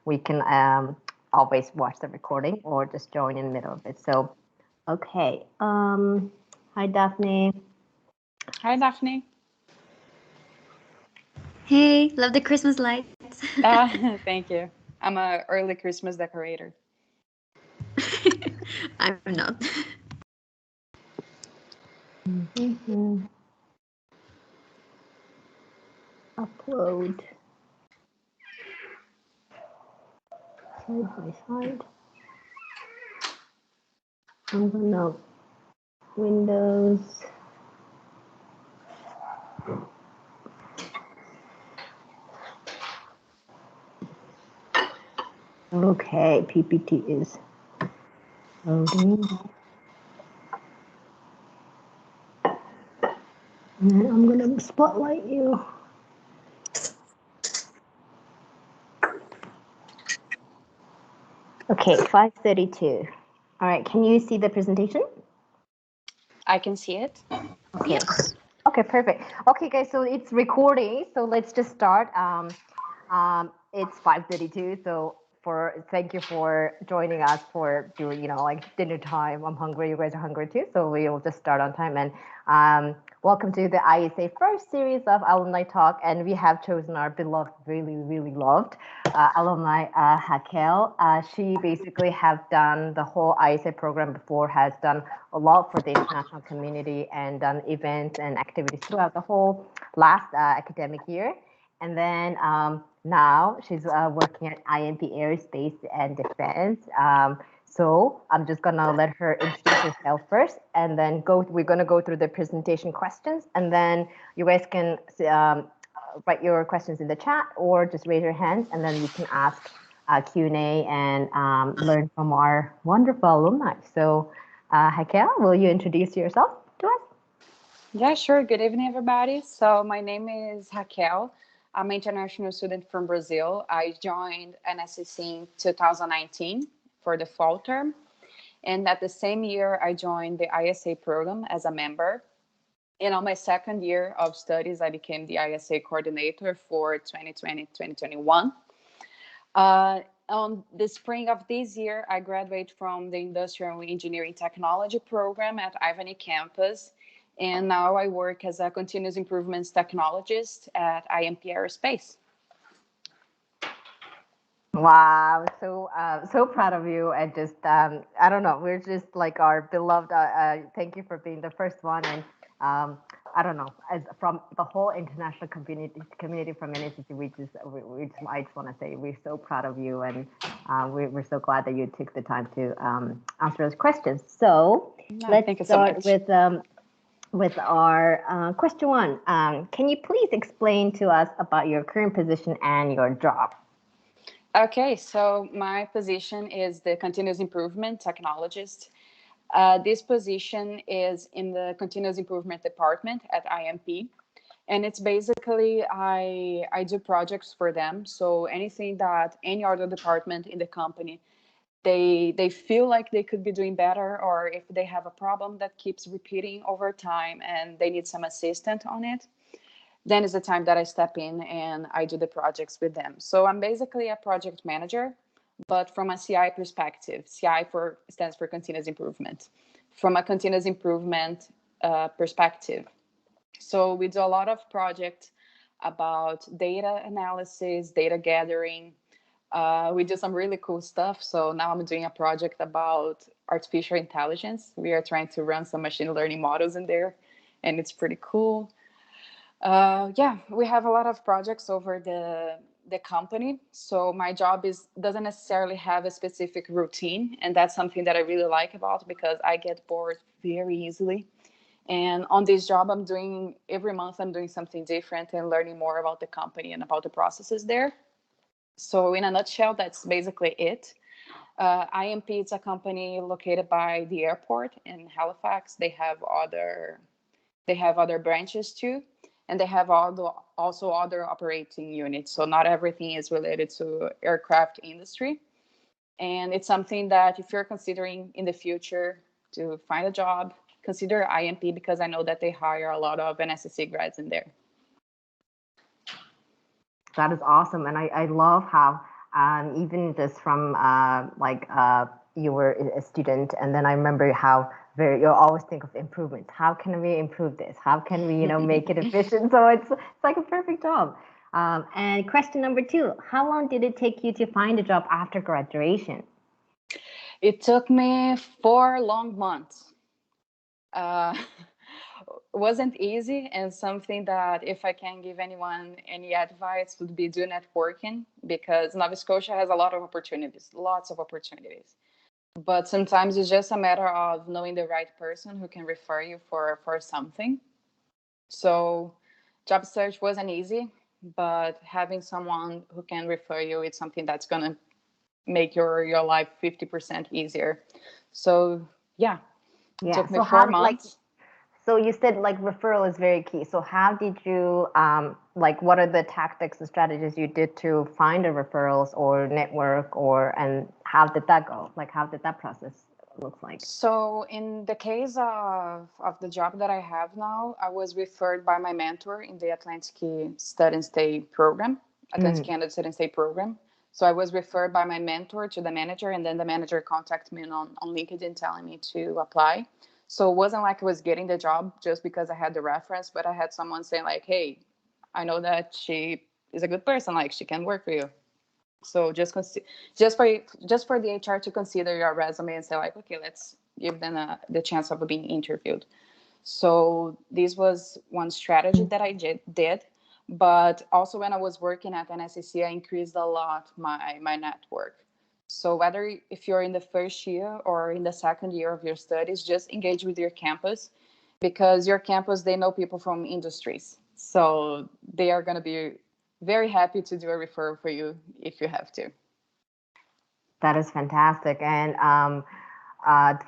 we can always watch the recording or just join in the middle of it. So, okay. Hi, Daphne. Hi, Daphne. Hey, love the Christmas lights. Thank you. I'm an early Christmas decorator. I'm not. Upload. Side by side. I'm gonna Windows. Okay, PPT is loading. And then I'm gonna spotlight you. Okay, 5:32. All right, can you see the presentation? I can see it. Okay. Yes. Okay, perfect. Okay, guys, so it's recording. So let's just start. It's 5:32. So thank you for joining us for doing, like dinner time. I'm hungry. You guys are hungry too. So we'll just start on time. And welcome to the ISA first series of Alumni Talk. And we have chosen our beloved, really, really loved alumni, Raquel. She basically have done the whole ISA program before, has done a lot for the international community and done events and activities throughout the whole last academic year. And then now she's working at IMP Aerospace and Defense. So I'm just gonna let her introduce herself first, and then we're gonna go through the presentation questions, and then you guys can write your questions in the chat or just raise your hands, and then we can ask Q&A and learn from our wonderful alumni. So Raquel, will you introduce yourself to us? Yeah, sure. Good evening, everybody. So my name is Raquel. I'm an international student from Brazil. I joined NSCC in 2019 for the fall term. And at the same year, I joined the ISA program as a member. And on my second year of studies, I became the ISA coordinator for 2020-2021. On the spring of this year, I graduated from the Industrial Engineering Technology program at Ivany campus. And now I work as a continuous improvements technologist at IMP Aerospace. Wow, so proud of you, and just I don't know, we're just like our beloved. Thank you for being the first one, and I don't know, as from the whole international community from NSCC, I just want to say we're so proud of you, and we're so glad that you took the time to answer those questions. So let's start with our question one. Can you please explain to us about your current position and your job? Okay, so my position is the continuous improvement technologist. This position is in the continuous improvement department at IMP. And it's basically, I do projects for them. So anything that any other department in the company, they feel like they could be doing better, or if they have a problem that keeps repeating over time and they need some assistance on it, then is the time that I step in and I do the projects with them. So I'm basically a project manager, but from a CI perspective. CI stands for continuous improvement. From a continuous improvement perspective. So we do a lot of projects about data analysis, data gathering. We do some really cool stuff. So now I'm doing a project about artificial intelligence. We are trying to run some machine learning models in there, and it's pretty cool. Yeah, we have a lot of projects over the company. So my job doesn't necessarily have a specific routine. And that's something that I really like about, because I get bored very easily. And on this job, every month I'm doing something different and learning more about the company and about the processes there. So in a nutshell, that's basically it. IMP is a company located by the airport in Halifax. They have other branches too. And they have also other operating units. So not everything is related to aircraft industry. And it's something that if you're considering in the future to find a job, consider IMP, because I know that they hire a lot of NSCC grads in there. That is awesome. And I love how even just from you were a student, and then I remember how very you always think of improvements. How can we improve this? How can we make it efficient? So it's like a perfect job. And question number two: how long did it take you to find a job after graduation? It took me 4 long months. Uh, wasn't easy, and something that if I can give anyone any advice would be do networking, because Nova Scotia has a lot of opportunities, lots of opportunities. But sometimes it's just a matter of knowing the right person who can refer you for something. So job search wasn't easy, but having someone who can refer you, it's something that's gonna make your life 50% easier. So yeah, it Yeah. took me So four how like months. so you said like referral is very key. So how did you like what are the tactics and strategies you did to find a referrals or network and how did that go? Like how did that process look like? So in the case of the job that I have now, I was referred by my mentor in the Atlantic Study and Stay program, Atlantic Canada Study and Stay program. So I was referred by my mentor to the manager, and then the manager contacted me on LinkedIn telling me to apply. So it wasn't like I was getting the job just because I had the reference, but I had someone saying like, hey, I know that she is a good person, like she can work for you. So just for the HR to consider your resume and say like, okay, let's give them the chance of being interviewed. So this was one strategy that I did. But also when I was working at NSCC, I increased a lot my network. So whether if you're in the first year or in the second year of your studies, just engage with your campus, because your campus, they know people from industries. So they are going to be very happy to do a referral for you if you have to. That is fantastic. And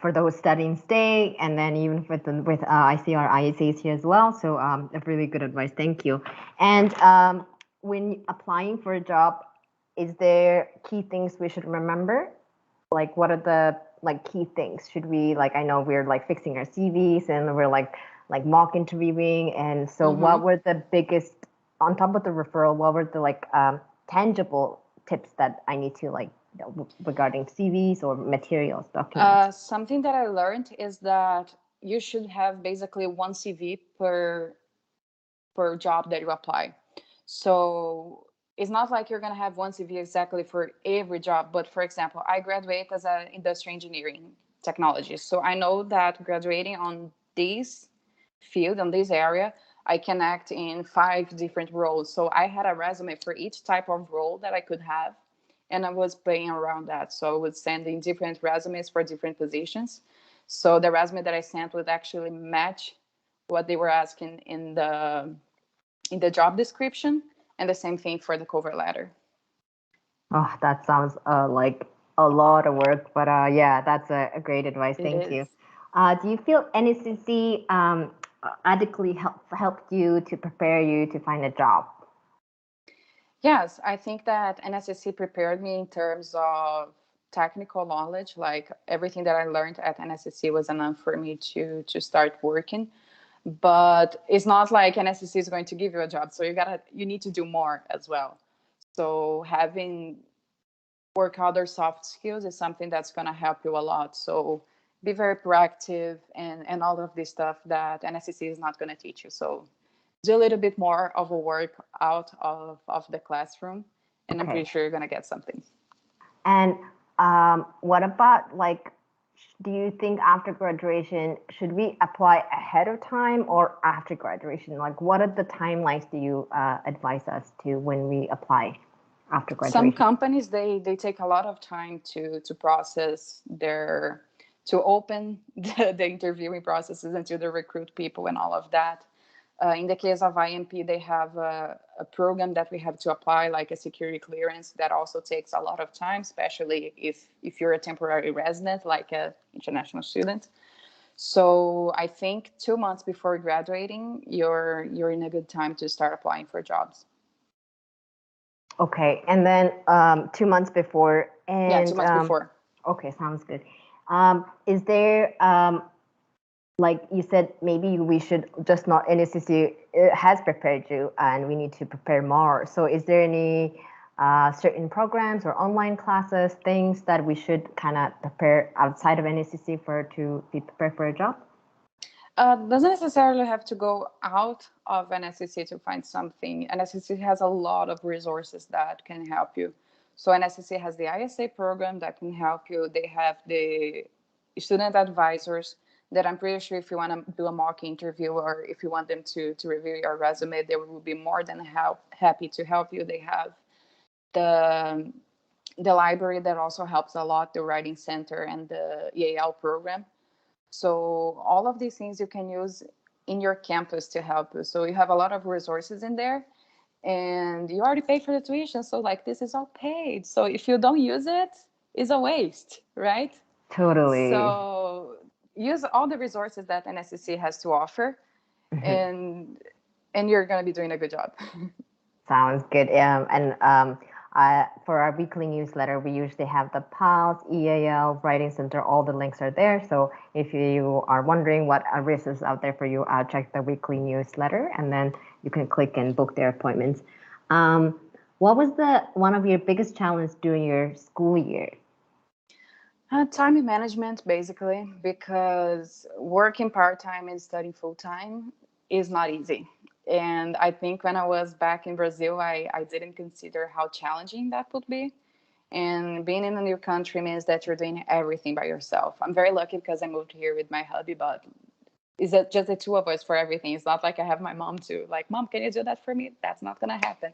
for those studying stay, and then even with I see our IACs here as well. So a really good advice. Thank you. And when applying for a job, is there key things we should remember? Like what are the like key things? Should we like I know we're like fixing our CVs and we're like mock interviewing, and so what were the biggest on top of the referral? What were the like tangible tips that I need to like regarding CVs or materials, documents? Something that I learned is that you should have basically one CV per job that you apply. So it's not like you're going to have one CV exactly for every job. But for example, I graduate as an industrial engineering technologist. So I know that graduating on this field, on this area, I can act in 5 different roles. So I had a resume for each type of role that I could have. And I was playing around that. So I would send in different resumes for different positions. So the resume that I sent would actually match what they were asking in the job description, and the same thing for the cover letter. Oh, that sounds like a lot of work, but yeah, that's a great advice. It Thank is. you. Do you feel NSCC adequately helped you to prepare you to find a job? Yes, I think that NSCC prepared me in terms of technical knowledge. Like everything that I learned at NSCC was enough for me to start working. But it's not like NSCC is going to give you a job, so you need to do more as well. So having work other soft skills is something that's going to help you a lot. So be very proactive and all of this stuff that NSCC is not going to teach you. So do a little bit more of a work out of the classroom, and I'm Okay. pretty sure you're going to get something. And what about like, do you think after graduation, should we apply ahead of time or after graduation? Like, what are the timelines do you advise us to when we apply after Some graduation? companies, they take a lot of time to process their to open the interviewing processes and to the recruit people and all of that. In the case of IMP, they have a program that we have to apply, like a security clearance, that also takes a lot of time, especially if you're a temporary resident, like an international student. So I think 2 months before graduating, you're in a good time to start applying for jobs. Okay, and then 2 months before, Yeah, and 2 months before. okay, sounds good. Is there like you said, maybe we should just not NSCC has prepared you, and we need to prepare more. So, is there any certain programs or online classes, things that we should kind of prepare outside of NACC for to be prepared for a job? Doesn't necessarily have to go out of NSCC to find something. NSCC has a lot of resources that can help you. So NSCC has the ISA program that can help you. They have the student advisors that I'm pretty sure if you want to do a mock interview or if you want them to review your resume, they will be more than happy to help you. They have the library that also helps a lot, the Writing Center and the EAL program. So all of these things you can use in your campus to help you. So you have a lot of resources in there and you already paid for the tuition. So like this is all paid. So if you don't use it, it's a waste, right? Totally. So use all the resources that NSCC has to offer and you're going to be doing a good job. Sounds good. For our weekly newsletter, we usually have the PALS, EAL, Writing Center, all the links are there. So if you are wondering what resources out there for you, check the weekly newsletter and then you can click and book their appointments. What was one of your biggest challenges during your school year? Time management, basically, because working part-time and studying full-time is not easy. And I think when I was back in Brazil, I didn't consider how challenging that would be. And being in a new country means that you're doing everything by yourself. I'm very lucky because I moved here with my hubby, but is it just the two of us for everything? It's not like I have my mom too. Like, Mom, can you do that for me? That's not going to happen.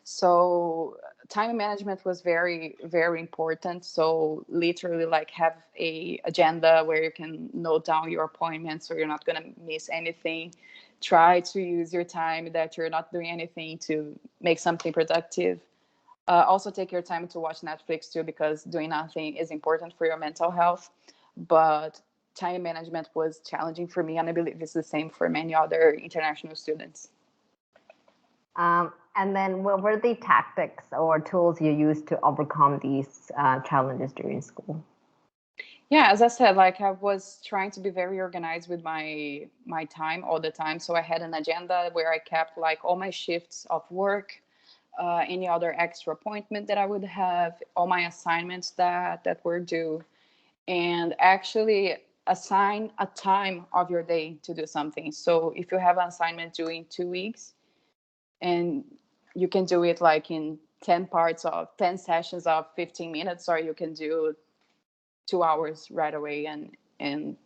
So time management was very, very important. So literally like have a agenda where you can note down your appointments so you're not going to miss anything. Try to use your time that you're not doing anything to make something productive. Also take your time to watch Netflix too, because doing nothing is important for your mental health. But time management was challenging for me, and I believe it's the same for many other international students. And then what were the tactics or tools you used to overcome these challenges during school? Yeah, as I said, like I was trying to be very organized with my time all the time. So I had an agenda where I kept like all my shifts of work, any other extra appointment that I would have, all my assignments that were due, and actually assign a time of your day to do something. So if you have an assignment due in 2 weeks, and you can do it like in 10 sessions of 15 minutes, or you can do 2 hours right away and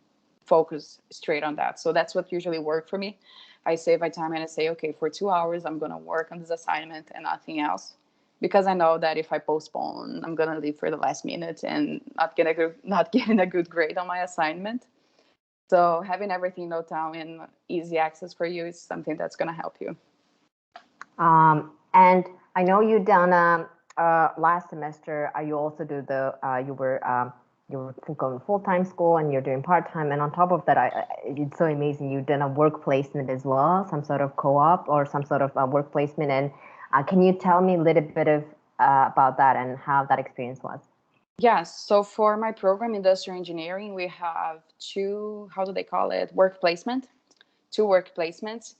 focus straight on that. So that's what usually worked for me. I save my time and I say, okay, for 2 hours, I'm going to work on this assignment and nothing else. Because I know that if I postpone, I'm going to leave for the last minute and not getting a good grade on my assignment. So having everything noted down and easy access for you is something that's going to help you. And I know you done last semester. You also do you were going full-time school and you're doing part-time, and on top of that, it's so amazing. You've done a work placement as well, some sort of co-op or some sort of work placement. And can you tell me a little bit of about that and how that experience was? Yes. So for my program, industrial engineering, we have two, how do they call it? Work placement, 2 work placements.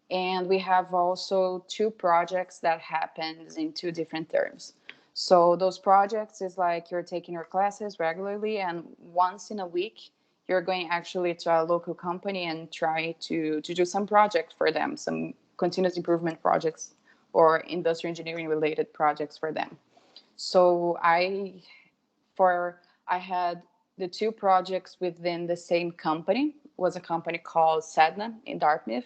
And we have also 2 projects that happens in 2 different terms. So those projects is like you're taking your classes regularly, and once in a week, you're going actually to a local company and try to do some project for them, some continuous improvement projects or industrial engineering related projects for them. So I had the 2 projects within the same company. It was a company called Sedna in Dartmouth.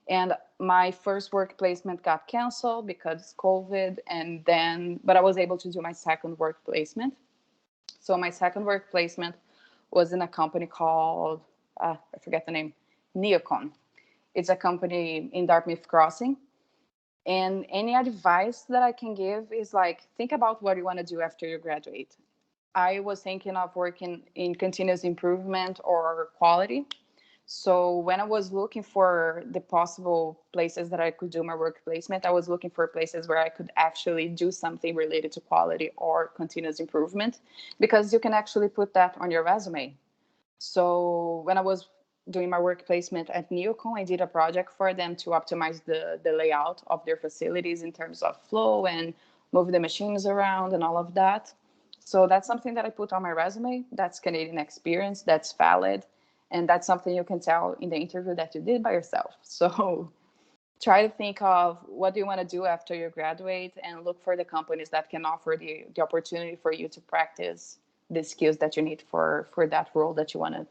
And my first work placement got canceled because COVID, but I was able to do my second work placement. So my second work placement was in a company called, I forget the name, Neocon. It's a company in Dartmouth Crossing. And any advice that I can give is like, think about what you want to do after you graduate. I was thinking of working in continuous improvement or quality. So when I was looking for the possible places that I could do my work placement, I was looking for places where I could actually do something related to quality or continuous improvement, because you can actually put that on your resume. So when I was doing my work placement at Neocon, I did a project for them to optimize the layout of their facilities in terms of flow and move the machines around and all of that. So that's something that I put on my resume. That's Canadian experience. That's valid. And that's something you can tell in the interview that you did by yourself. So try to think of what do you want to do after you graduate and look for the companies that can offer the opportunity for you to practice the skills that you need for that role that you want to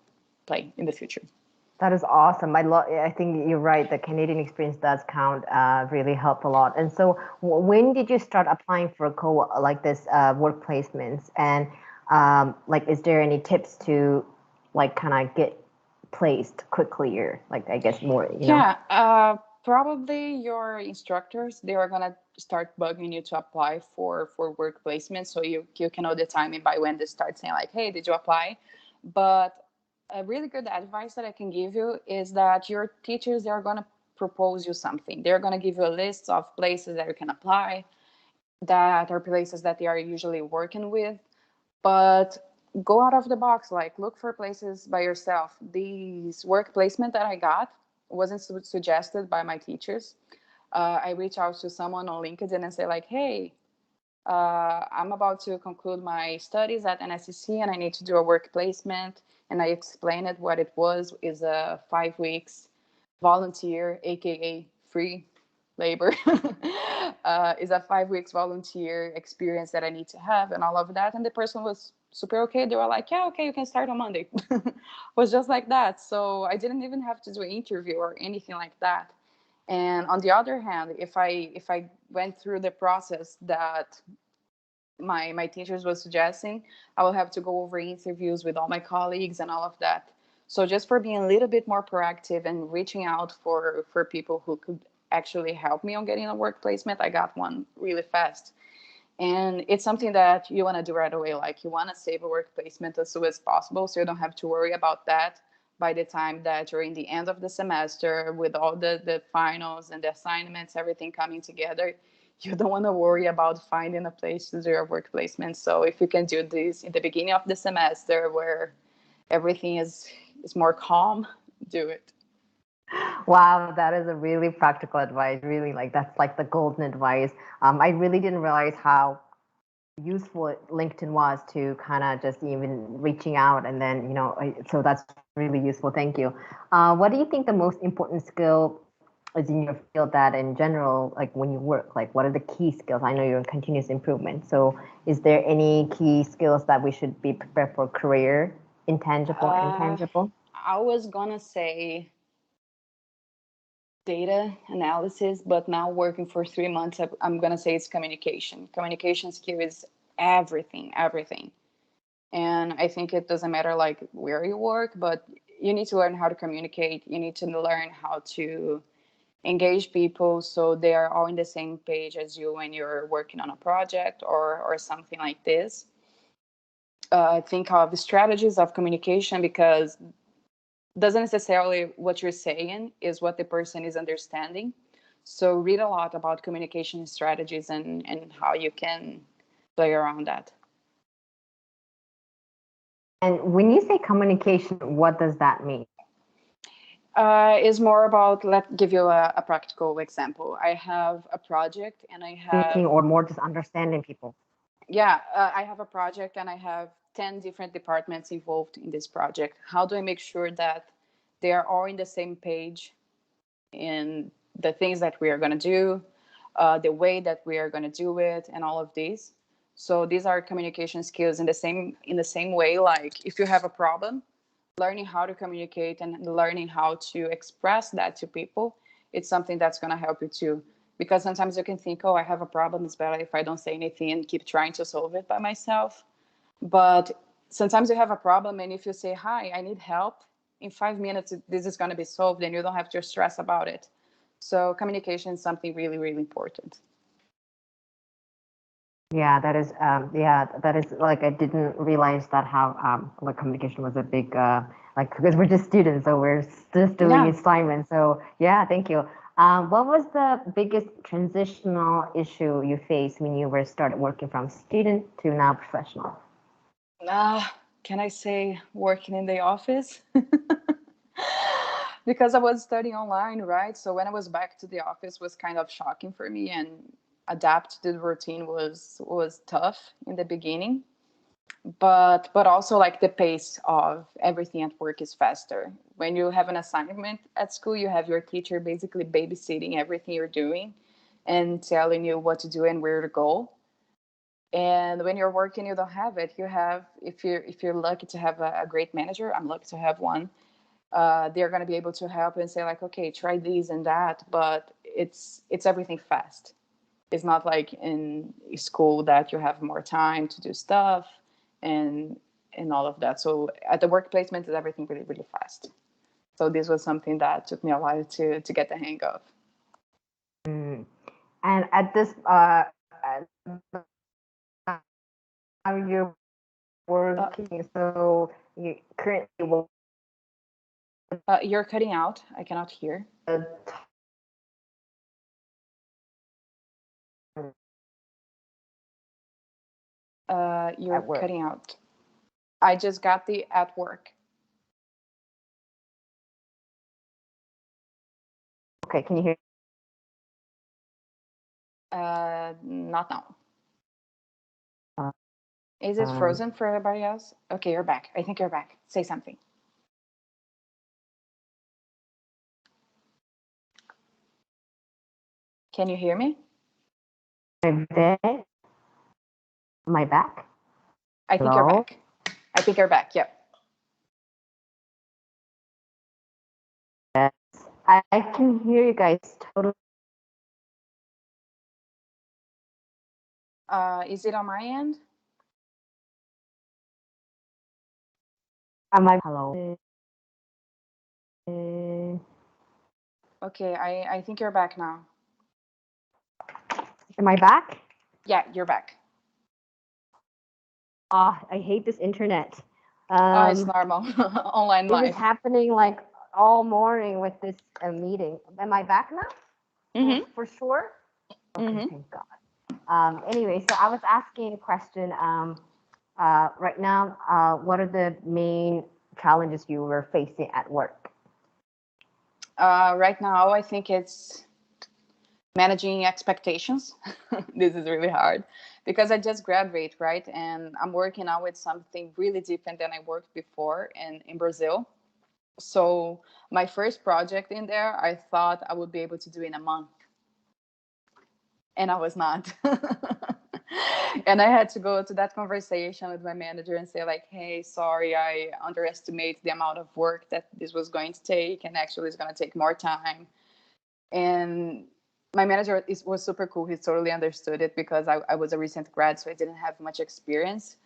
play in the future. That is awesome. I think you're right. The Canadian experience does count. Really help a lot. And so, when did you start applying for like this work placements? And like, is there any tips to like kind of get placed quickly, or like I guess more, you know? Yeah, probably your instructors, they are gonna start bugging you to apply for work placement, so you can know the timing by when they start saying like, hey, did you apply? But a really good advice that I can give you is that your teachers, they are gonna propose you something. They're gonna give you a list of places that you can apply, that are places that they are usually working with, but go out of the box, like look for places by yourself. These work placement that I got wasn't suggested by my teachers. I reach out to someone on LinkedIn and say like, hey, I'm about to conclude my studies at NSCC and I need to do a work placement. And I explained it what it was, is a 5 weeks volunteer, aka free labor, is a 5 weeks volunteer experience that I need to have and all of that. And the person was super okay. They were like, yeah, okay, you can start on Monday. Was just like that. So I didn't even have to do an interview or anything like that. And on the other hand, if I went through the process that my teachers was suggesting, I will have to go over interviews with all my colleagues and all of that. So just for being a little bit more proactive and reaching out for people who could actually help me on getting a work placement, I got one really fast. And it's something that you want to do right away. Like you want to save a work placement as soon as possible, so you don't have to worry about that by the time that you're in the end of the semester with all the finals and the assignments, everything coming together. You don't want to worry about finding a place to do your work placement. So if you can do this in the beginning of the semester where everything is more calm, do it. Wow, that is a really practical advice. Really, like that's like the golden advice. I really didn't realize how useful LinkedIn was to kind of just even reaching out, and then so that's really useful. Thank you. What do you think the most important skill is in your field, that in general, like when you work, like what are the key skills? I know you're in continuous improvement, so is there any key skills that we should be prepared for career, intangible, intangible? I was gonna say data analysis, but now working for 3 months, I'm gonna say it's communication. Communication skill is everything, everything. And I think it doesn't matter like where you work, but you need to learn how to communicate. You need to learn how to engage people so they are all in the same page as you when you're working on a project or something like this. Think of the strategies of communication, because doesn't necessarily what you're saying is what the person is understanding. So read a lot about communication strategies and how you can play around that. And when you say communication, what does that mean? Is more about, let's give you a practical example. I have a project and I have, Speaking, or more just understanding people? yeah, I have a project and I have 10 different departments involved in this project. How do I make sure that they are all in the same page in the things that we are going to do, the way that we are going to do it, and all of these? So these are communication skills in the same way. Like if you have a problem, learning how to communicate and learning how to express that to people, it's something that's going to help you too. Because sometimes you can think, oh, I have a problem, it's better if I don't say anything and keep trying to solve it by myself. But sometimes you have a problem, and if you say, hi, I need help, in 5 minutes this is going to be solved and you don't have to stress about it. So communication is something really, really important. Yeah, that is like, I didn't realize that how like communication was a big like, because we're just students, so we're just doing Yeah. assignments. So yeah, thank you. What was the biggest transitional issue you faced when you were started working from student to now professional? Can I say working in the office? Because I was studying online, right? So when I was back to the office was kind of shocking for me. And adapt to the routine was tough in the beginning, but also like the pace of everything at work is faster. When you have an assignment at school, you have your teacher basically babysitting everything you're doing and telling you what to do and where to go. And when you're working, you don't have it. You have, if you're lucky to have a great manager, I'm lucky to have one. They're going to be able to help and say like, okay, try these and that, but it's everything fast. It's not like in school that you have more time to do stuff and all of that. So at the work placement is everything really, really fast. So this was something that took me a while to get the hang of. Mm. And at this, how you're working, so you currently work You're cutting out. I cannot hear. You're at work. cutting out. I just got the at work. Okay, can you hear? Not now. Uh, Is it frozen for everybody else? Okay, you're back. I think you're back. Say something. Can you hear me? am I there? Am I back? I think you're Hello? back. I think you're back. Yep. Yes. I can hear you guys totally. Is it on my end? Am I hello? Okay, I think you're back now. Am I back? Yeah, you're back. Ah, I hate this internet. It's normal. Online It was life. happening like all morning with this meeting. Am I back now? Mm-hmm. For sure? Okay, Mm-hmm. thank God. Anyway, so I was asking a question. Right now, what are the main challenges you were facing at work? Right now, I think it's managing expectations. This is really hard because I just graduate, right? And I'm working now with something really different than I worked before in Brazil. So my first project in there, I thought I would be able to do in a month, and I was not. And I had to go to that conversation with my manager and say like, hey, sorry, I underestimate the amount of work that this was going to take, and actually it's going to take more time. And my manager was super cool. He totally understood it because I was a recent grad, so I didn't have much experience.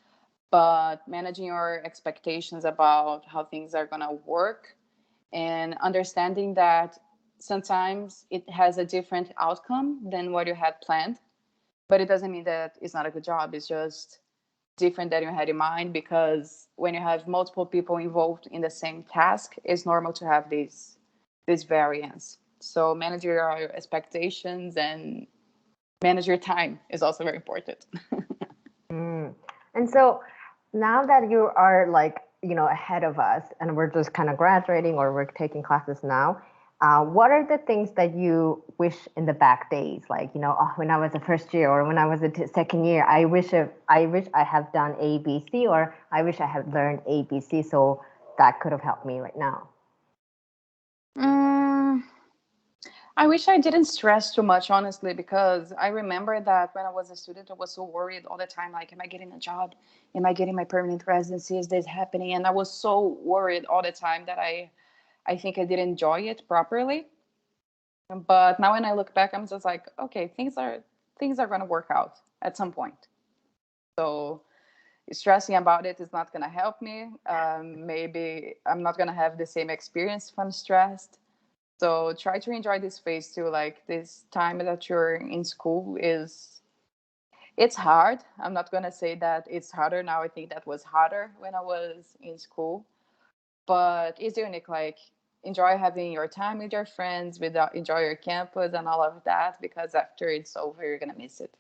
But managing your expectations about how things are going to work and understanding that sometimes it has a different outcome than what you had planned, but it doesn't mean that it's not a good job. It's just different than you had in mind, because when you have multiple people involved in the same task, it's normal to have this variance. So manage your expectations and manage your time is also very important. Mm. And so now that you are like, ahead of us and we're just kind of graduating or we're taking classes now, what are the things that you wish in the back days? Like, oh, when I was a first year or when I was a second year, I wish I have done A, B, C, or I wish I had learned A, B, C. So that could have helped me right now. I wish I didn't stress too much, honestly, because I remember that when I was a student, I was so worried all the time. Like, am I getting a job? Am I getting my permanent residency? Is this happening? And I was so worried all the time that I think I didn't enjoy it properly. But now when I look back, I'm just like, okay, things are going to work out at some point. So stressing about it is not going to help me. Maybe I'm not going to have the same experience if I'm stressed. So try to enjoy this phase too. Like, this time that you're in school it's hard. I'm not going to say that it's harder now. I think that was harder when I was in school, but it's unique. Like, enjoy having your time with your friends, enjoy your campus and all of that, because after it's over, you're going to miss it.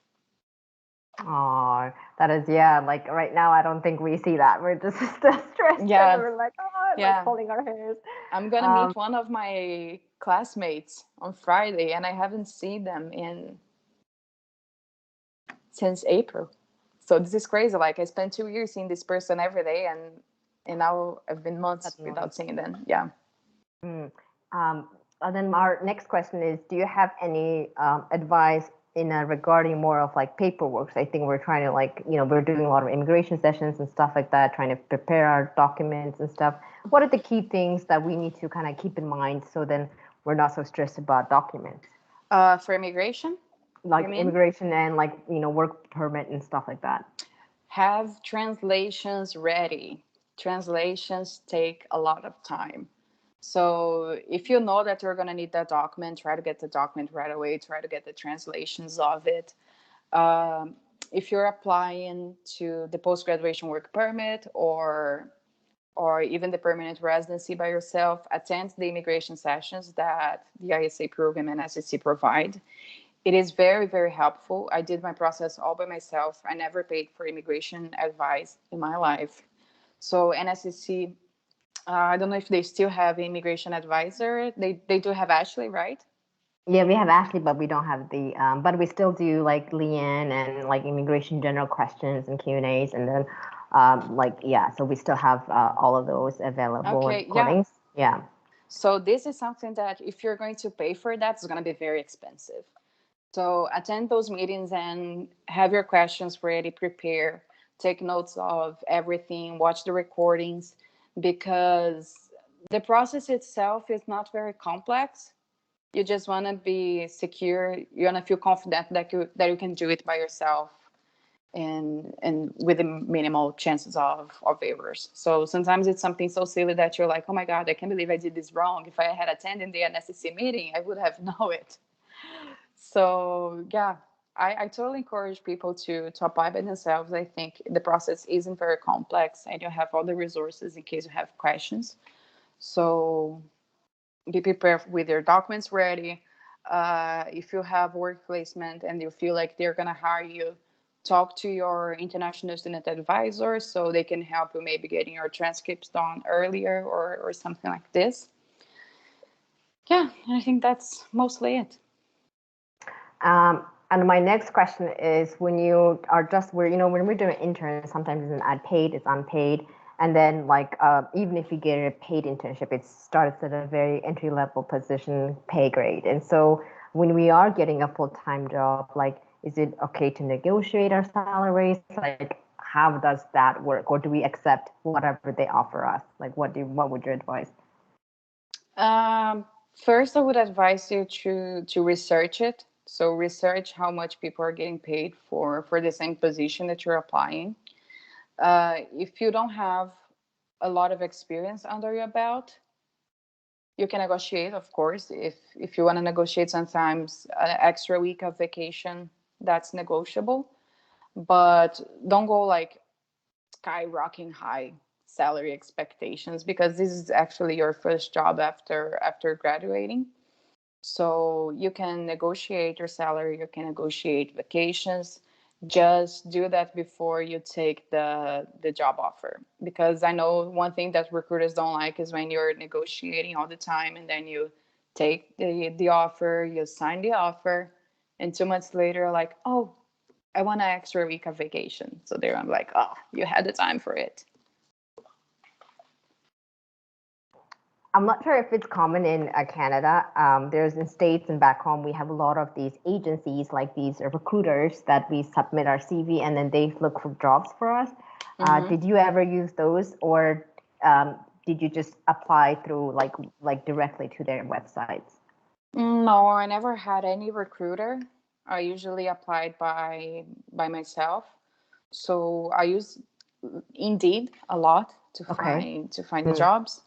Oh, that is, yeah. Like right now, I don't think we see that. We're just still stressed and Yeah. we're like, oh, like Yeah. pulling our hairs. I'm going to meet one of my classmates on Friday, and I haven't seen them in since April. So this is crazy. Like I spent 2 years seeing this person every day, and now I've been months That's annoying. without seeing them. Yeah. Mm. And then our next question is, do you have any advice in regarding more of like paperwork? So I think we're trying to like, we're doing a lot of immigration sessions and stuff like that, trying to prepare our documents and stuff. What are the key things that we need to kind of keep in mind so then we're not so stressed about documents? For immigration, Like you mean? immigration and like, work permit and stuff like that. Have translations ready. Translations take a lot of time. So if you know that you're going to need that document, try to get the document right away. Try to get the translations of it. Um, if you're applying to the post-graduation work permit or even the permanent residency by yourself, attend the immigration sessions that the ISA program and SEC provide. It is very, very helpful. I did my process all by myself. I never paid for immigration advice in my life. So NSCC, I don't know if they still have an immigration advisor. They do have Ashley, right? Yeah, we have Ashley, but we don't have the. But we still do like Leanne and like immigration general questions and Q&As, and then like yeah, so we still have all of those available and Okay, yeah. recordings. Yeah. So this is something that if you're going to pay for that, it's going to be very expensive. So attend those meetings and have your questions ready, prepare, take notes of everything, watch the recordings, because the process itself is not very complex. You just want to be secure. You want to feel confident that you can do it by yourself and with the minimal chances of errors. So sometimes it's something so silly that you're like, oh my God, I can't believe I did this wrong. If I had attended the NSCC meeting, I would have known it. So yeah, I totally encourage people to apply by themselves. I think the process isn't very complex and you have all the resources in case you have questions. So be prepared with your documents ready. If you have work placement and you feel like they're gonna hire you, talk to your international student advisor so they can help you maybe getting your transcripts done earlier or something like this. Yeah, and I think that's mostly it. And my next question is, when you are just where when we're doing interns, sometimes it's not paid, it's unpaid, and then like even if you get a paid internship, it starts at a very entry level position pay grade. And so when we are getting a full time job, like is it okay to negotiate our salaries? Like how does that work, or do we accept whatever they offer us? Like what would your advice? Um, First, I would advise you to research it. So research how much people are getting paid for the same position that you're applying. If you don't have a lot of experience under your belt, you can negotiate, of course. If you want to negotiate, sometimes an extra week of vacation, that's negotiable. But don't go like skyrocketing high salary expectations because this is actually your first job after graduating. So you can negotiate your salary, you can negotiate vacations. Just do that before you take the job offer, because I know one thing that recruiters don't like is when you're negotiating all the time and then you take the offer, you sign the offer, and 2 months later like, oh, I want an extra week of vacation. So they're like, oh, you had the time for it. I'm not sure if it's common in Canada. There's in States and back home, we have a lot of these agencies, like these recruiters that we submit our CV and then they look for jobs for us. Did you ever use those, or did you just apply through like directly to their websites? No, I never had any recruiter. I usually applied by myself. So I use Indeed a lot to Okay. find jobs.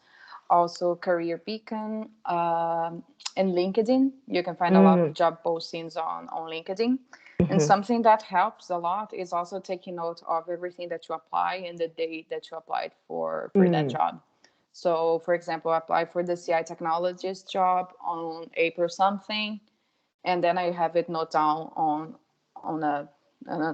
Also Career Beacon, and LinkedIn. You can find a lot of job postings on LinkedIn. And something that helps a lot is also taking note of everything that you apply and the date that you applied for that job. So, for example, I applied for the CI technologist job on April something, and then I have it noted down on a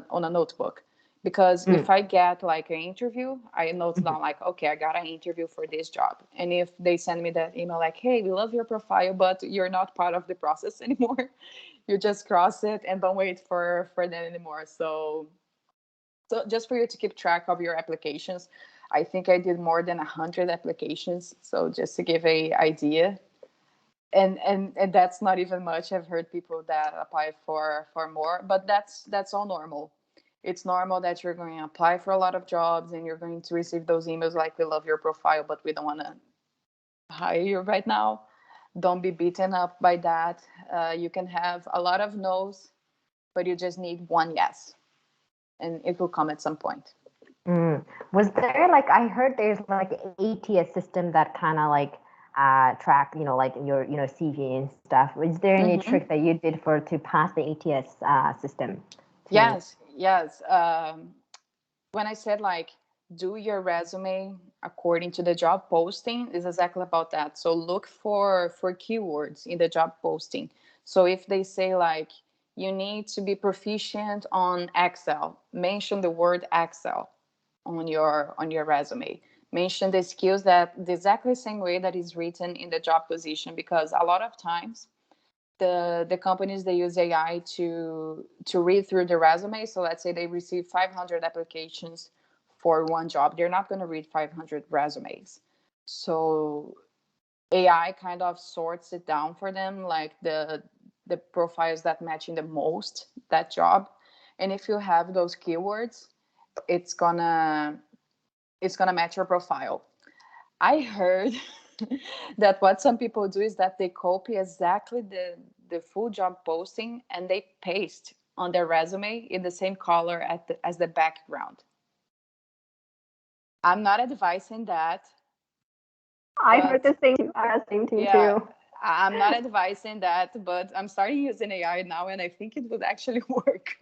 on a notebook. Because if I get like an interview, I note down like, okay, I got an interview for this job. And if they send me that email like, hey, we love your profile, but you're not part of the process anymore, you just cross it and don't wait for that anymore. So just for you to keep track of your applications, I think I did more than 100 applications. So just to give a idea, and that's not even much. I've heard people that apply for more, but that's all normal. It's normal that you're going to apply for a lot of jobs and you're going to receive those emails like, we love your profile, but we don't want to hire you right now. Don't be beaten up by that. You can have a lot of no's, but you just need one yes, and it will come at some point. Was there like I heard there's like an ATS system that kind of like track like your CV and stuff. Is there any Mm-hmm. trick that you did for to pass the ATS system? Yes. When I said like do your resume according to the job posting, is exactly about that. So look for keywords in the job posting. So if they say like you need to be proficient on Excel, mention the word Excel on your resume. Mention the skills that the exactly same way that is written in the job position, because a lot of times the companies, they use AI to read through the resume. So let's say they receive 500 applications for one job. They're not going to read 500 resumes. So AI kind of sorts it down for them, like the profiles that matching the most that job. And if you have those keywords, it's gonna match your profile. I heard that what some people do is that they copy exactly the full job posting and they paste on their resume in the same color as the background. I'm not advising that, I heard but the same thing yeah, too. I'm not advising that, but I'm starting using AI now and I think it would actually work.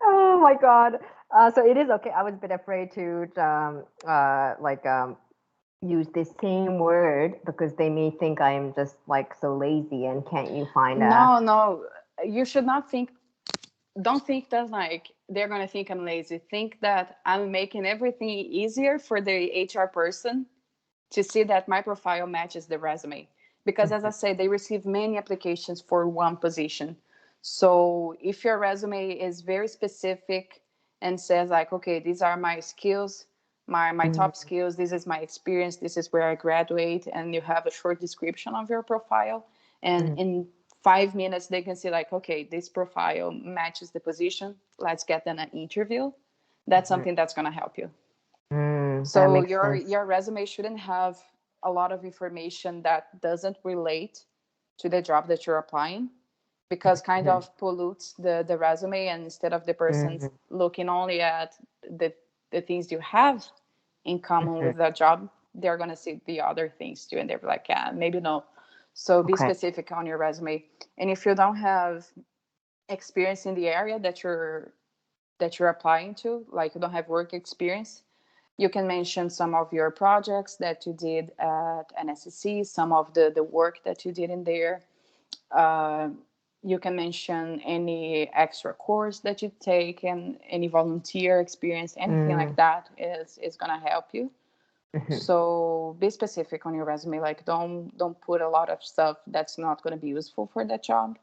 Oh my God. So it is okay. I was a bit afraid to use the same word because they may think I'm just like so lazy and can't you find a. No, you should not think. Don't think that like they're gonna think I'm lazy. Think that I'm making everything easier for the HR person to see that my profile matches the resume. Because as I said, they receive many applications for one position. So if your resume is very specific and says like, okay, these are my skills, my top skills, this is my experience, this is where I graduate, and you have a short description of your profile, and in 5 minutes they can see like, okay, this profile matches the position, let's get them an interview. That's something that's going to help you. That So makes your sense. resume shouldn't have a lot of information that doesn't relate to the job that you're applying, because kind of pollutes the resume, and instead of the person looking only at the the things you have in common with that job, they're going to see the other things too, and they're like, yeah, maybe no. So be Okay. specific on your resume. And if you don't have experience in the area that you're applying to, like you don't have work experience, you can mention some of your projects that you did at NSCC, some of the work that you did in there. Uh, you can mention any extra course that you take and any volunteer experience, anything like that is going to help you. So be specific on your resume. Like don't put a lot of stuff that's not going to be useful for that job.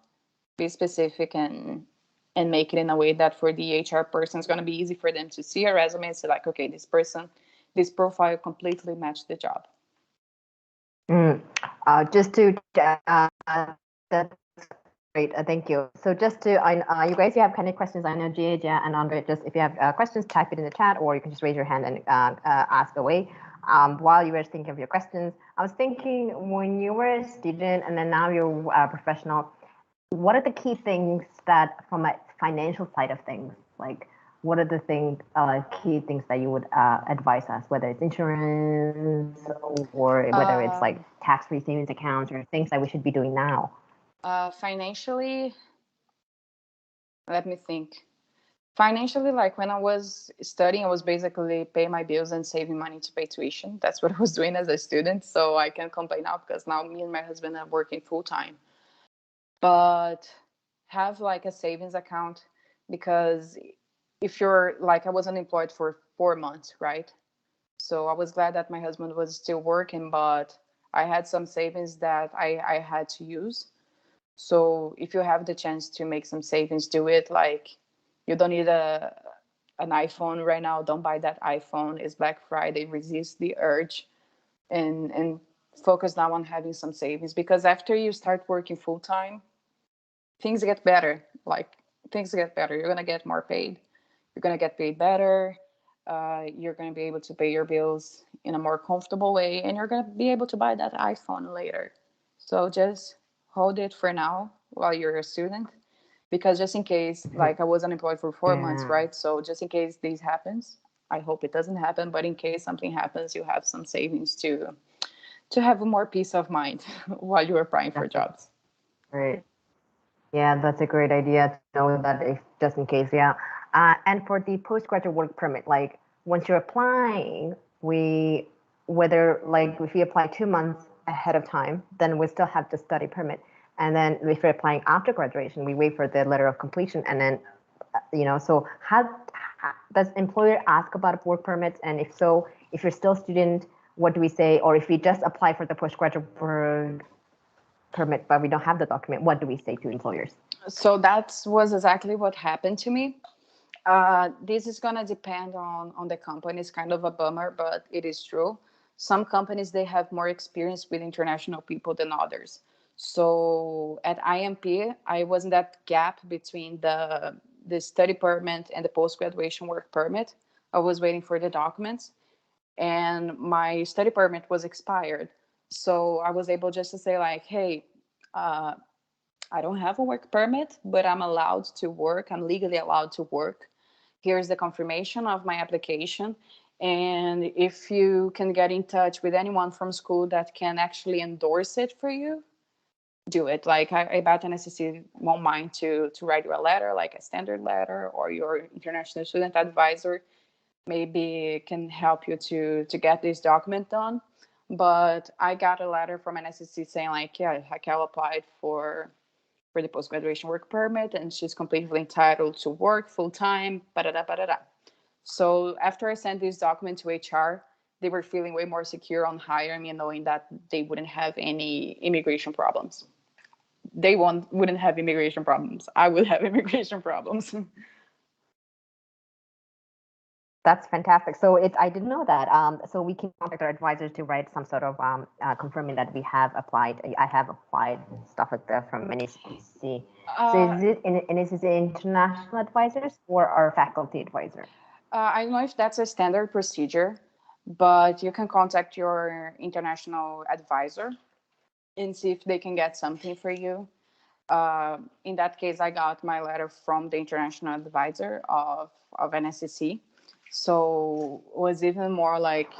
Be specific and make it in a way that for the HR person it's going to be easy for them to see your resume and say like, okay, this profile completely matched the job. Just to that's great. Thank you. So just to you guys, if you have any questions, I know Gia and Andre. Just if you have questions, type it in the chat, or you can just raise your hand and ask away. While you were thinking of your questions, I was thinking when you were a student and then now you're a professional, what are the key things that from a financial side of things, like what are the key things that you would advise us, whether it's insurance or whether it's like tax-free savings accounts or things that we should be doing now? Financially, let me think. Financially, like when I was studying, I was basically paying my bills and saving money to pay tuition. That's what I was doing as a student. So I can't complain now because now me and my husband are working full time. But have like a savings account, because if you're like, I was unemployed for 4 months, right? So I was glad that my husband was still working, but I had some savings that I had to use. So if you have the chance to make some savings, do it. Like, you don't need an iPhone right now. Don't buy that iPhone. It's Black Friday. Resist the urge, and focus now on having some savings, because after you start working full time, things get better. Like, things get better. You're gonna get more paid. You're gonna get paid better. You're gonna be able to pay your bills in a more comfortable way, and you're gonna be able to buy that iPhone later. So just hold it for now while you're a student, because just in case, like, I was unemployed for 4 months, Yeah. right? So just in case this happens, I hope it doesn't happen, but in case something happens, you have some savings to have more peace of mind while you're applying for That's jobs. great. Yeah, that's a great idea to know that, if just in case. Yeah. And for the postgraduate work permit, like once you're applying, we whether like if we apply 2 months ahead of time, then we still have the study permit. And then if we're applying after graduation, we wait for the letter of completion. And then, so does employer ask about work permits? And if so, if you're still a student, what do we say? Or if we just apply for the postgraduate work permit, but we don't have the document, what do we say to employers? So that was exactly what happened to me. This is going to depend on the company. It's kind of a bummer, but it is true. Some companies, they have more experience with international people than others. So at IMP, I was in that gap between the study permit and the post-graduation work permit. I was waiting for the documents, and my study permit was expired. So I was able just to say, like, hey, uh, I don't have a work permit, but I'm allowed to work. I'm legally allowed to work. Here's the confirmation of my application. And if you can get in touch with anyone from school that can actually endorse it for you, do it. Like, I bet NSCC won't mind to write you a letter, like a standard letter, or your international student advisor maybe can help you to get this document done. But I got a letter from NSCC saying, like, yeah, Raquel applied for the post-graduation work permit, and she's completely entitled to work full-time, ba-da-da, ba-da-da. So after I sent this document to HR, they were feeling way more secure on hiring me, knowing that they wouldn't have any immigration problems. They wouldn't have immigration problems. I would have immigration problems. That's fantastic. So I didn't know that. So we can contact our advisors to write some sort of confirming that we have applied. I have applied stuff like that from NSCC. So is it and is it international advisors or our faculty advisor? I don't know if that's a standard procedure, but you can contact your international advisor and see if they can get something for you. In that case, I got my letter from the international advisor of NSCC. So it was even more like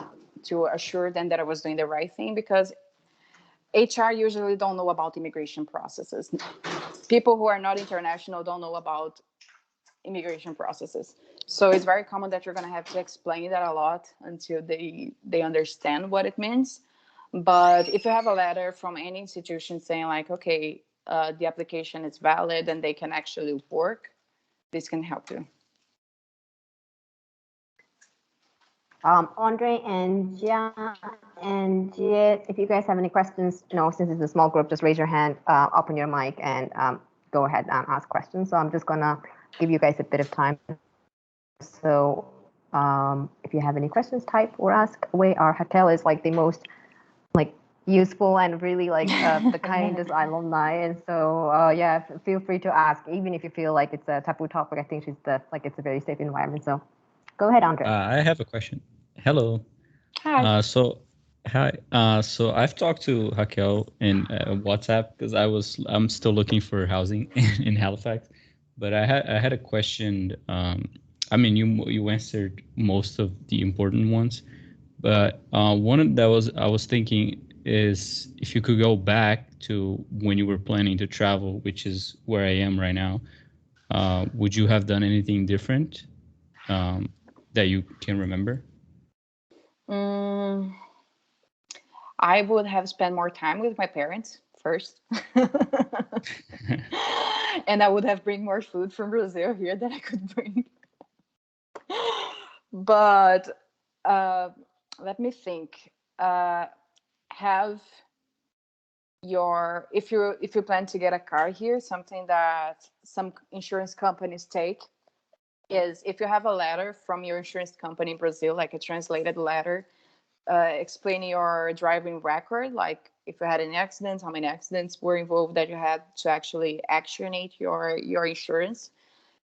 to assure them that I was doing the right thing, because HR usually don't know about immigration processes. People who are not international don't know about immigration processes. So it's very common that you're going to have to explain that a lot until they understand what it means. But if you have a letter from any institution saying, like, okay, the application is valid and they can actually work, this can help you. Andre and Jet, if you guys have any questions, since it's a small group, just raise your hand, open your mic, and go ahead and ask questions. So I'm just gonna give you guys a bit of time. So if you have any questions, type or ask away. Our Raquel is like the most like useful and really like the kindest alumni, and so yeah, feel free to ask, even if you feel like it's a taboo topic. I think it's a very safe environment. So go ahead, Andre. I have a question. Hello. Hi. Hi. So I've talked to Raquel in WhatsApp because I'm still looking for housing in Halifax, but I had a question. I mean, you answered most of the important ones, but one that I was thinking is if you could go back to when you were planning to travel, which is where I am right now, would you have done anything different that you can remember? I would have spent more time with my parents first. And I would have bring more food from Brazil here that I could bring. But let me think. have your, if you plan to get a car here, something that some insurance companies take is if you have a letter from your insurance company in Brazil, like a translated letter, explaining your driving record, like if you had any accidents, how many accidents were involved that you had to actually actionate your insurance.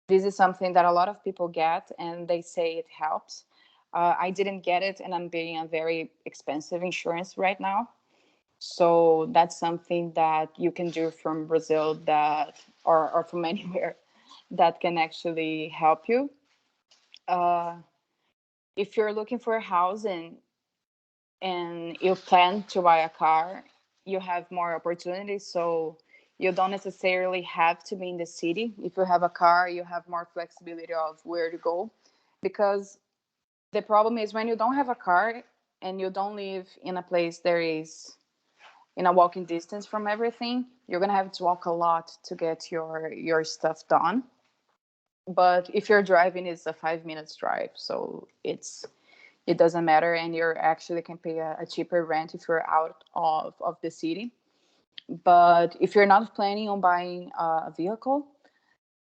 This is something that a lot of people get, and they say it helps. I didn't get it, and I'm paying a very expensive insurance right now. So that's something that you can do from Brazil, that or from anywhere, that can actually help you. Uh, if you're looking for a house and you plan to buy a car, you have more opportunities. So you don't necessarily have to be in the city. If you have a car, you have more flexibility of where to go. Because the problem is when you don't have a car and you don't live in a place there is in a walking distance from everything, you're gonna have to walk a lot to get your stuff done. But if you're driving, it's a 5 minutes drive, so it doesn't matter, and you actually can pay a cheaper rent if you're out of the city. But if you're not planning on buying a vehicle,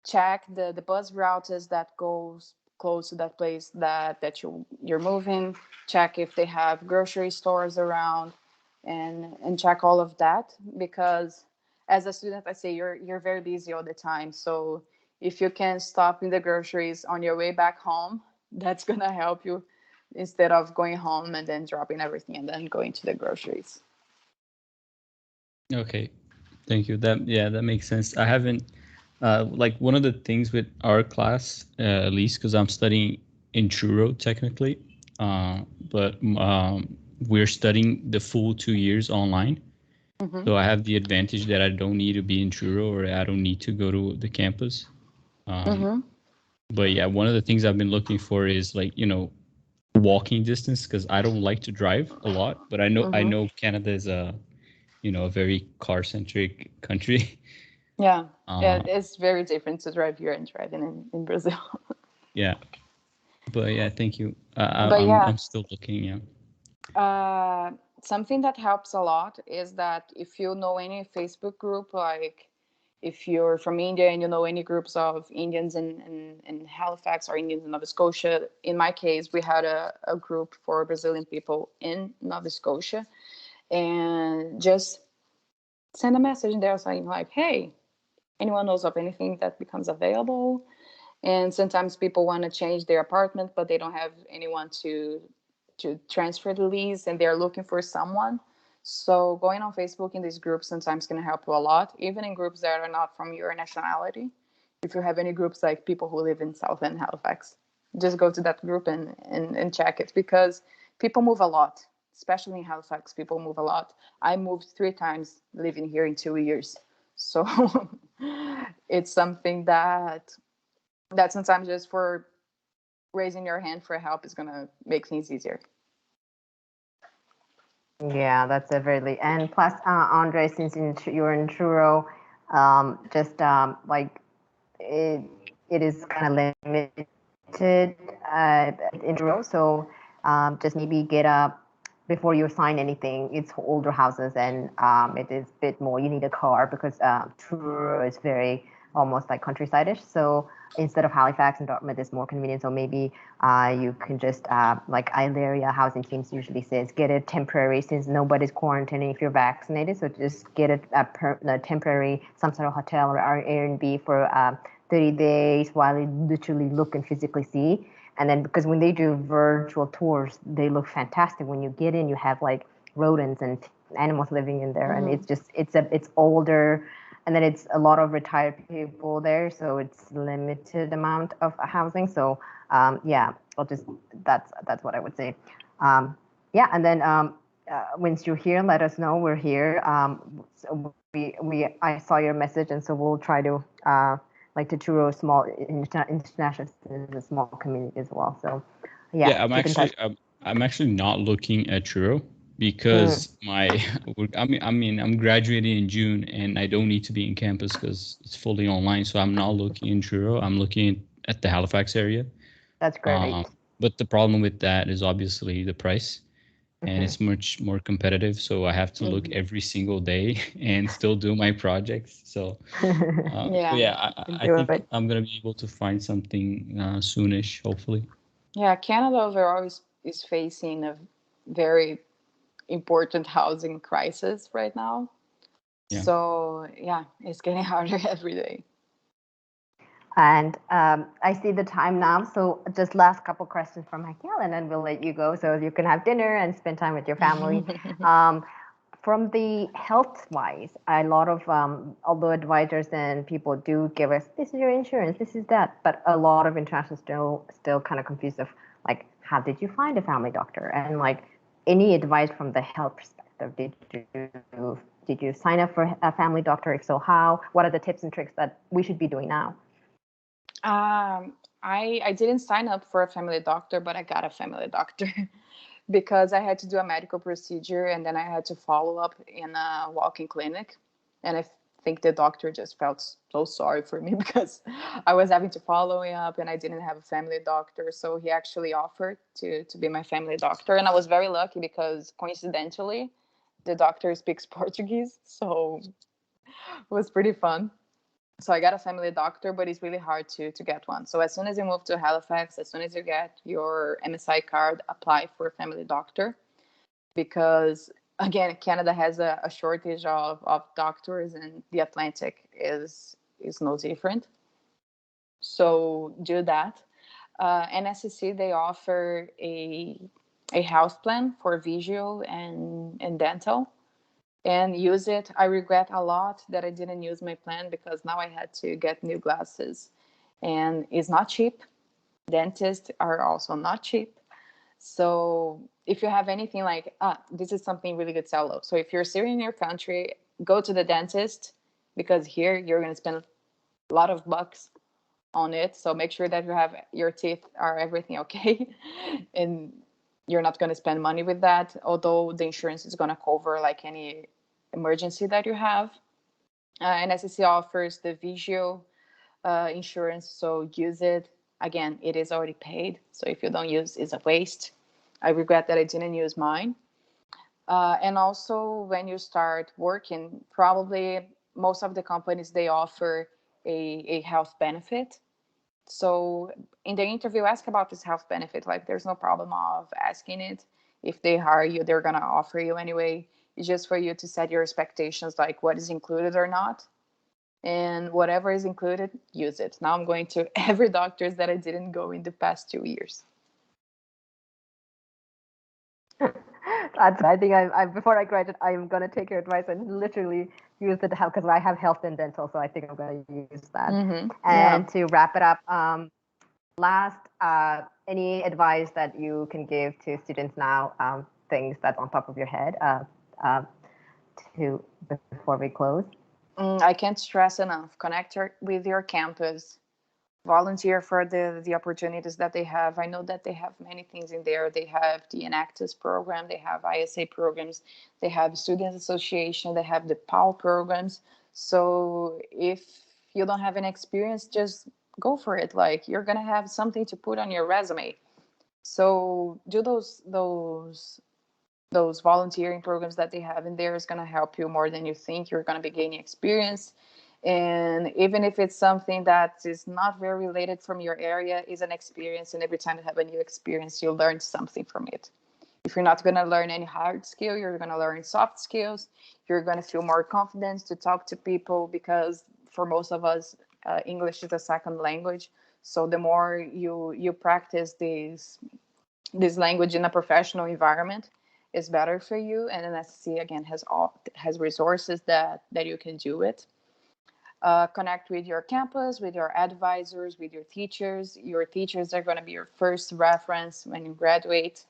check the bus routes that goes close to that place you're moving. Check if they have grocery stores around, and check all of that, because as a student, I say you're very busy all the time. So if you can stop in the groceries on your way back home, that's gonna help you, instead of going home and then dropping everything and then going to the groceries. Okay, thank you. That makes sense. I haven't like one of the things with our class, at least because I'm studying in Truro technically, but we're studying the full 2 years online. Mm-hmm. So I have the advantage that I don't need to be in Truro, or I don't need to go to the campus. Mm-hmm. But yeah, one of the things I've been looking for is like, walking distance, because I don't like to drive a lot, but I Mm-hmm. know Canada is a very car centric country. Yeah, Uh, yeah, it's very different to drive here and driving in Brazil. yeah, but yeah, thank you. But yeah, I'm still looking. Yeah. uh, something that helps a lot is that if you know any Facebook group, like if you're from India and you know any groups of Indians in Halifax or Indians in Nova Scotia. In my case, we had a group for Brazilian people in Nova Scotia, and just send a message there saying like, hey, anyone knows of anything that becomes available? And sometimes people want to change their apartment, but they don't have anyone to transfer the lease, and they're looking for someone. So going on Facebook in these groups sometimes can help you a lot, even in groups that are not from your nationality. If you have any groups like people who live in South End Halifax, just go to that group and check it, because people move a lot, especially in Halifax. People move a lot. I moved 3 times living here in 2 years. So it's something that sometimes just for raising your hand for help is gonna make things easier. Yeah, that's a really, and plus, Andre, since you're in Truro, just like it, it is kind of limited in Truro, so just maybe get up before you sign anything. It's older houses, and it is a bit more. You need a car because Truro is very almost like countryside-ish. So instead of Halifax and Dartmouth, it's more convenient. So maybe you can just like Ileria housing teams usually says, get it temporary since nobody's quarantining if you're vaccinated. So just get it a temporary, some sort of hotel or Airbnb for 30 days while you literally look and physically see. And then because when they do virtual tours, they look fantastic. When you get in, you have like rodents and animals living in there, and it's just it's older, and then it's a lot of retired people there, so it's limited amount of housing. So yeah, I'll just that's what I would say. Yeah, and then once you're here, let us know we're here. So we I saw your message, and so we'll try to like to Truro small international is a small community as well. So yeah, Yeah, keep in touch. I'm actually not looking at Truro because I'm graduating in June and I don't need to be in campus because it's fully online. So I'm not looking in Truro. I'm looking at the Halifax area. That's great. But the problem with that is obviously the price. and it's much more competitive. So I have to look every single day and still do my projects. So, Yeah. yeah, I Do think it. I'm gonna be able to find something soonish, hopefully. Yeah, Canada overall is facing a very important housing crisis right now. Yeah. So yeah, it's getting harder every day. And I see the time now, so just last couple questions from Raquel, and then we'll let you go so you can have dinner and spend time with your family. From the health wise, a lot of although advisors and people do give us this is your insurance, this is that, but a lot of internationals still kind of confused of like how did you find a family doctor, and like any advice from the health perspective? Did you sign up for a family doctor? If so, how? What are the tips and tricks that we should be doing now? I didn't sign up for a family doctor, but I got a family doctor because I had to do a medical procedure and then I had to follow up in a walk-in clinic. And I think the doctor just felt so sorry for me because I was having to follow up and I didn't have a family doctor. So he actually offered to be my family doctor. And I was very lucky because coincidentally, the doctor speaks Portuguese. So it was pretty fun. So I got a family doctor, but it's really hard to get one. So as soon as you move to Halifax, as soon as you get your MSI card, apply for a family doctor because again, Canada has a shortage of doctors, and the Atlantic is no different. So do that. NSCC, they offer a health plan for visual and dental, and use it. I regret a lot that I didn't use my plan because now I had to get new glasses, and it's not cheap. Dentists are also not cheap. So if you have anything like, this is something really good solo. So if you're still in your country, go to the dentist because here you're going to spend a lot of bucks on it. So make sure that you have your teeth are everything okay. And you're not going to spend money with that, although the insurance is going to cover like any emergency that you have. And SEC offers the visual insurance, so use it. Again, it is already paid, so if you don't use, it's a waste. I regret that I didn't use mine. And also, when you start working, probably most of the companies they offer a health benefit. So in the interview, ask about this health benefit. Like, there's no problem of asking it. If they hire you, they're gonna offer you anyway. It's just for you to set your expectations, like what is included or not, and whatever is included, use it. Now I'm going to every doctor's that I didn't go in the past 2 years. That's I think I before I graduate, I'm gonna take your advice and literally use it to help because I have health and dental, so I think I'm gonna use that. Mm-hmm. And Yeah. to wrap it up, last, any advice that you can give to students now? Things that's on top of your head, to before we close. I can't stress enough. Connect with your campus. Volunteer for the opportunities that they have. I know that they have many things in there. They have the Enactus program, they have ISA programs, they have Students Association, they have the PAL programs. So if you don't have an experience, just go for it. Like, you're gonna have something to put on your resume. So do those volunteering programs that they have in there is going to help you more than you think. You're going to be gaining experience, and even if it's something that is not very related from your area, is an experience, and every time you have a new experience you learn something from it. If you're not going to learn any hard skill, you're going to learn soft skills. You're going to feel more confidence to talk to people because for most of us, English is a second language. So the more you practice this language in a professional environment, is better for you. And NSC again has resources that you can do it. Connect with your campus, with your advisors, with your teachers. Your teachers are going to be your first reference when you graduate.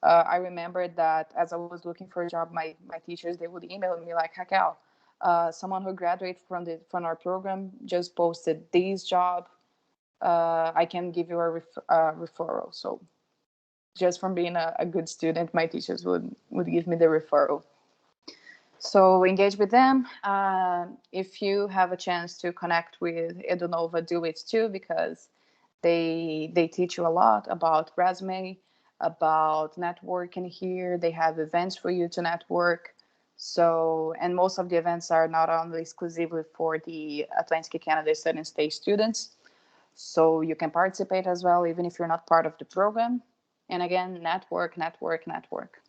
I remember that as I was looking for a job, my teachers, they would email me like, Raquel, someone who graduated from our program just posted this job. I can give you a referral. So just from being a good student, my teachers would give me the referral. So engage with them. If you have a chance to connect with EduNova, do it too, because they teach you a lot about resume. about networking here. They have events for you to network. So, and most of the events are not only exclusively for the Atlantic Canada Study and Stay students. So you can participate as well, even if you're not part of the program. And again, network, network, network.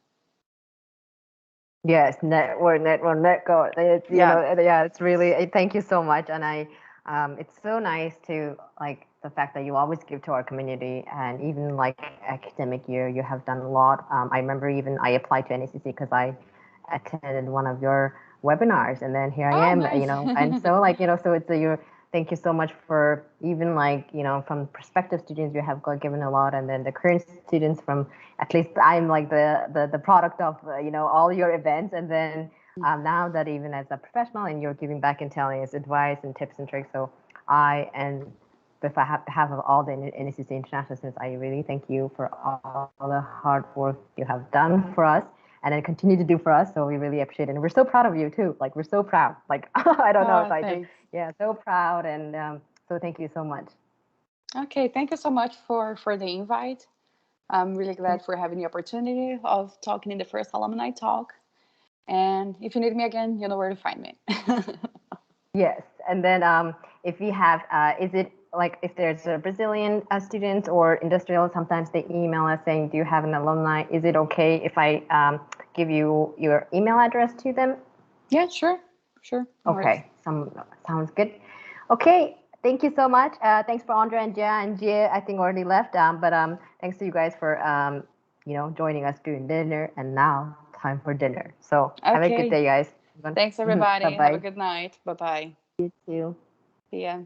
Yes, network. It's, you Yeah. know, yeah, it's really, thank you so much. And it's so nice to like the fact that you always give to our community, and even like academic year, you have done a lot. I remember even I applied to NACC because I attended one of your webinars, and then here I Oh, am, you nice. know, and so like, you know, so it's a, you're, thank you so much for even like, you know, from prospective students, you have given a lot, and then the current students from, at least I'm like the product of, you know, all your events, and then now that even as a professional and you're giving back and telling us advice and tips and tricks. So I, and if I have behalf of all the NACC International students, I really thank you for all the hard work you have done for us and then continue to do for us. So we really appreciate it. And we're so proud of you too. Like we're so proud. Like, I don't know if Oh, I just, thanks. yeah, so proud. And so thank you so much. Okay, thank you so much for the invite. I'm really glad for having the opportunity of talking in the first alumni talk. And if you need me again, you know where to find me. Yes, and then if we have, is it like if there's a Brazilian students or industrial, sometimes they email us saying, "Do you have an alumni?" Is it okay if I give you your email address to them? Yeah, sure, sure. No worries. Okay, sounds good. Okay, thank you so much. Thanks for Andrea and Gia, and Gia I think already left. But thanks to you guys for you know, joining us during dinner. And now time for dinner. So have a good Okay. day, guys. Thanks, Bye everybody. Have a bye. good night. Bye bye. You too. See ya.